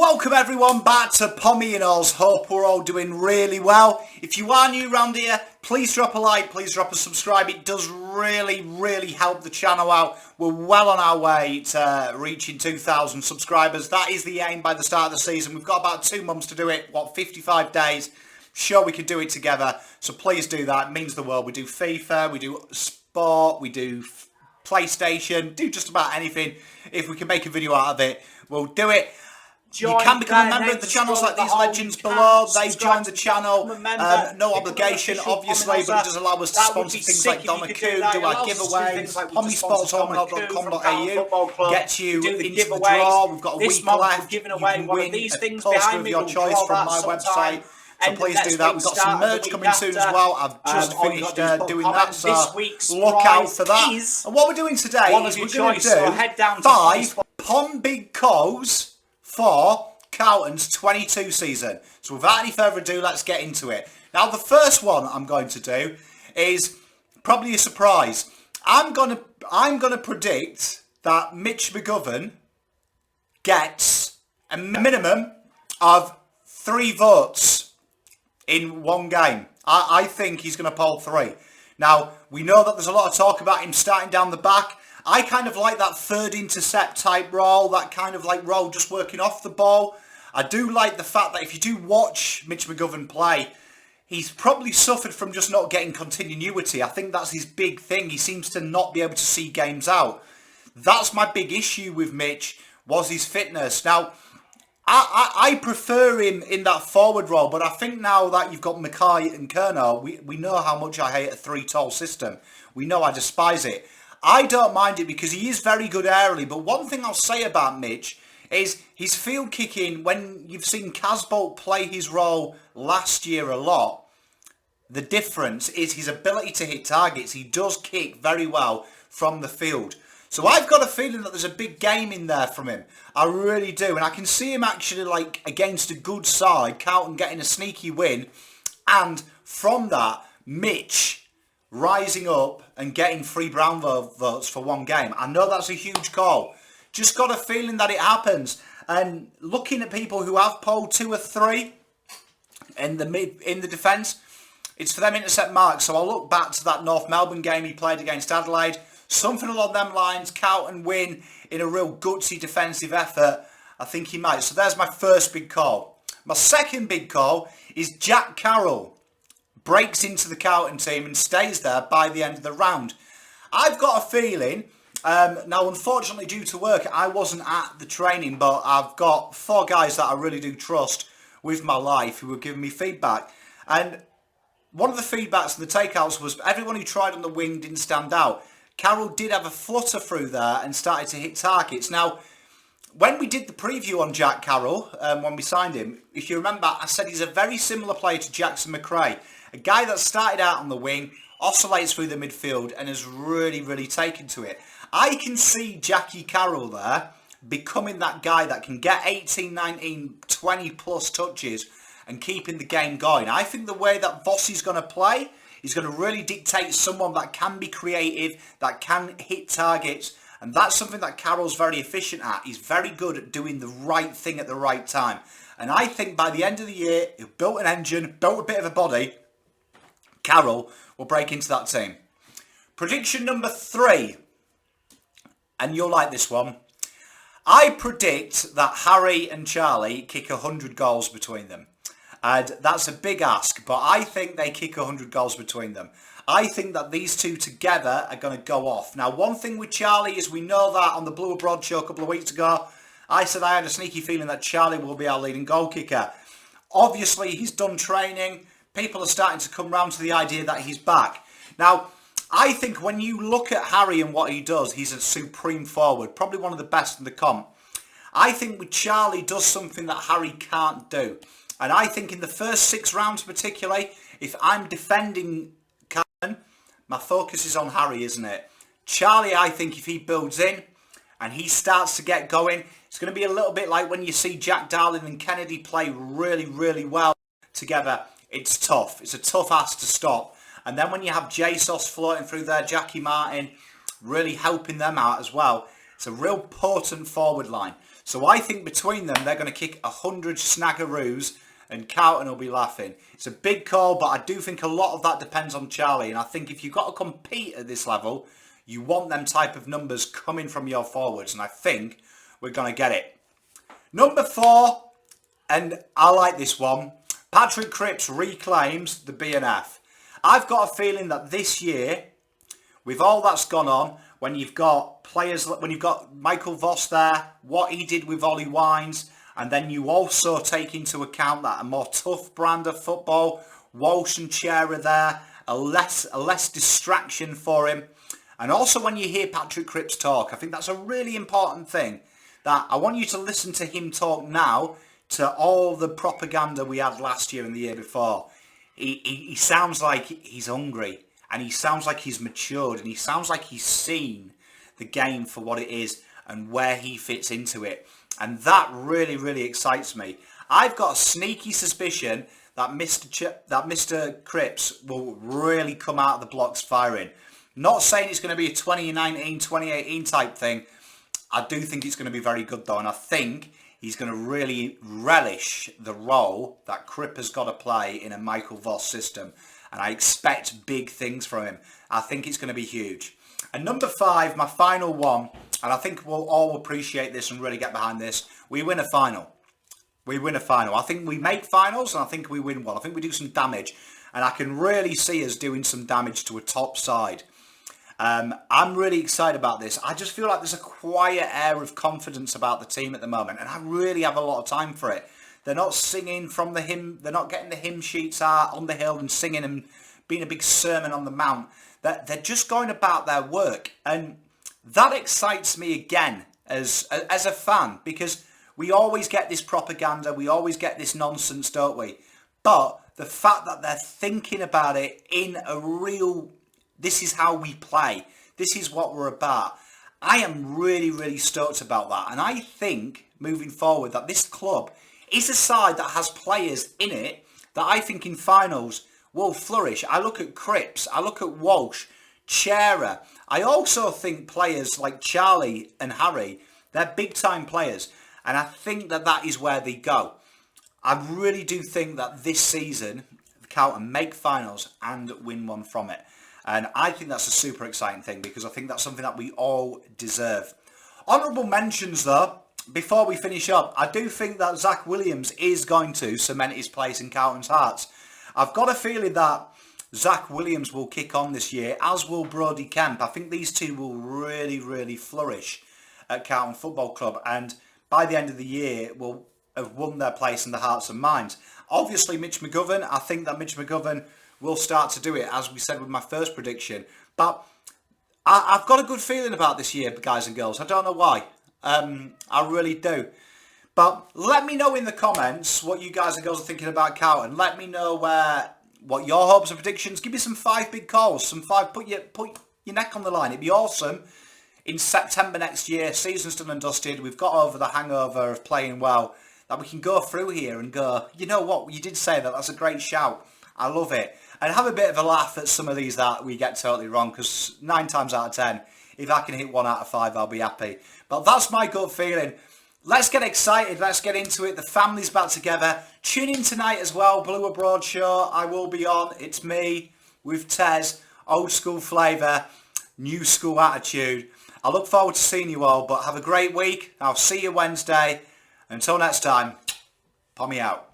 Welcome everyone back to Pommyinoz. Hope we're all doing really well. If you are new around here, please drop a like, please drop a subscribe. It does really help the channel out. We're well on our way to reaching 2,000 subscribers. That is the aim by the start of the season. We've got about 2 months to do it. 55 days? Sure, we could do it together. So please do that. It means the world. We do FIFA, we do sport, we do PlayStation, do just about anything. If we can make a video out of it, we'll do it. You can become a member of the channels like these legends below. They've joined the channel. No obligation, obviously, but it does allow us to sponsor things like Donna Coo, do our giveaways. PommySportsHome.com.au gets you into the draw. We've got a week left. You can win a poster of your choice from my website. So please do that. We've got some merch coming soon as well. I've just finished doing that, so look out for that. And what we're doing today is we're going to do 5 Pom Big Co's for Carlton's 22 season. So without any further ado, let's get into it. Now the first one I'm going to do is probably a surprise. I'm gonna predict that Mitch McGovern gets a minimum of 3 votes in one game. I think he's going to poll 3. Now, we know that there's a lot of talk about him starting down the back. I kind of like that third intercept type role, that kind of like role just working off the ball. I do like the fact that if you do watch Mitch McGovern play, he's probably suffered from just not getting continuity. I think that's his big thing. He seems to not be able to see games out. That's my big issue with Mitch, was his fitness. Now, I prefer him in that forward role, but I think now that you've got Mackay and Kerno, we know how much I hate a 3-tall system. We know I despise it. I don't mind it because he is very good aerially, but one thing I'll say about Mitch is his field kicking, when you've seen Casbolt play his role last year a lot, the difference is his ability to hit targets. He does kick very well from the field. So I've got a feeling that there's a big game in there from him. I really do. And I can see him actually, like, against a good side, Carlton getting a sneaky win. And from that, Mitch rising up and getting 3 brown votes for one game. I know that's a huge call. Just got a feeling that it happens. And looking at people who have polled 2 or 3 in the defence, it's for them intercept marks. So I'll look back to that North Melbourne game he played against Adelaide. Something along them lines, Carlton win in a real gutsy defensive effort. I think he might. So there's my first big call. My second big call is Jack Carroll breaks into the Carlton team and stays there by the end of the round. I've got a feeling, now unfortunately due to work, I wasn't at the training, but I've got 4 guys that I really do trust with my life who were giving me feedback. And one of the feedbacks and the takeouts was everyone who tried on the wing didn't stand out. Carroll did have a flutter through there and started to hit targets. Now, when we did the preview on Jack Carroll, when we signed him, if you remember, I said he's a very similar player to Jackson McRae. A guy that started out on the wing, oscillates through the midfield and has really taken to it. I can see Jackie Carroll there becoming that guy that can get 18, 19, 20 plus touches and keeping the game going. I think the way that Vossi's going to play, he's going to really dictate someone that can be creative, that can hit targets. And that's something that Carroll's very efficient at. He's very good at doing the right thing at the right time. And I think by the end of the year, he's built an engine, built a bit of a body. Carroll will break into that team. Prediction number 3. And you'll like this one. I predict that Harry and Charlie kick 100 goals between them. And that's a big ask, but I think they kick 100 goals between them. I think that these two together are going to go off. Now, one thing with Charlie is we know that on the Blue Abroad show a couple of weeks ago, I said I had a sneaky feeling that Charlie will be our leading goal kicker. Obviously, he's done training. People are starting to come round to the idea that he's back. Now, I think when you look at Harry and what he does, he's a supreme forward, probably one of the best in the comp. I think with Charlie does something that Harry can't do. And I think in the first 6 rounds particularly, if I'm defending Carlton, my focus is on Harry, isn't it? Charlie, I think if he builds in and he starts to get going, it's going to be a little bit like when you see Jack Darling and Kennedy play really well together. It's tough. It's a tough ask to stop. And then when you have Jesus floating through there, Jackie Martin really helping them out as well. It's a real potent forward line. So I think between them, they're going to kick 100 snaggaroos and Carlton will be laughing. It's a big call, but I do think a lot of that depends on Charlie. And I think if you've got to compete at this level, you want them type of numbers coming from your forwards. And I think we're going to get it. Number 4, and I like this one. Patrick Cripps reclaims the BNF. I've got a feeling that this year, with all that's gone on, when you've got players, when you've got Michael Voss there, what he did with Ollie Wines, and then you also take into account that a more tough brand of football, Walsh and Chera there, a less distraction for him. And also when you hear Patrick Cripps talk, I think that's a really important thing, that I want you to listen to him talk now to all the propaganda we had last year and the year before. He sounds like he's hungry, and he sounds like he's matured, and he sounds like he's seen the game for what it is and where he fits into it. And that really, really excites me. I've got a sneaky suspicion that Mr. Cripps will really come out of the blocks firing. Not saying it's going to be a 2019, 2018 type thing. I do think it's going to be very good though. And I think he's going to really relish the role that Cripps has got to play in a Michael Voss system. And I expect big things from him. I think it's going to be huge. And number 5, my final one, and I think we'll all appreciate this and really get behind this. We win a final. We win a final. I think we make finals, and I think we win one. I think we do some damage, and I can really see us doing some damage to a top side. I'm really excited about this. I just feel like there's a quiet air of confidence about the team at the moment, and I really have a lot of time for it. They're not singing from the hymn. They're not getting the hymn sheets out on the hill and singing and being a big sermon on the mount. They're just going about their work, and that excites me again as a fan, because we always get this propaganda, we always get this nonsense, don't we? But the fact that they're thinking about it in a real, this is how we play, this is what we're about. I am really, really stoked about that, and I think moving forward that this club is a side that has players in it that I think in finals will flourish. I look at Cripps, I look at Walsh, Chera. I also think players like Charlie and Harry, they're big time players, and I think that is where they go. I really do think that this season Carlton make finals and win one from it, and I think that's a super exciting thing, because I think that's something that we all deserve. Honourable mentions though, before we finish up, I do think that Zach Williams is going to cement his place in Carlton's hearts. I've got a feeling that Zach Williams will kick on this year, as will Brodie Kemp. I think these two will really, really flourish at Carlton Football Club, and by the end of the year will have won their place in the hearts and minds. Obviously Mitch McGovern, I think that Mitch McGovern will start to do it, as we said with my first prediction. But I've got a good feeling about this year, guys and girls. I don't know why. I really do. But let me know in the comments what you guys and girls are thinking about Carlton. Let me know what your hopes and predictions. Give me some 5 big calls. Put your neck on the line. It'd be awesome. In September next year, season's done and dusted. We've got over the hangover of playing well. That we can go through here and go, you know what? You did say that. That's a great shout. I love it. And have a bit of a laugh at some of these that we get totally wrong. Because 9 times out of 10, if I can hit 1 out of 5, I'll be happy. But that's my gut feeling. Let's get excited. Let's get into it. The family's back together. Tune in tonight as well. Blue Abroad Show. I will be on. It's me with Tez. Old school flavour. New school attitude. I look forward to seeing you all. But have a great week. I'll see you Wednesday. Until next time. Pommy out.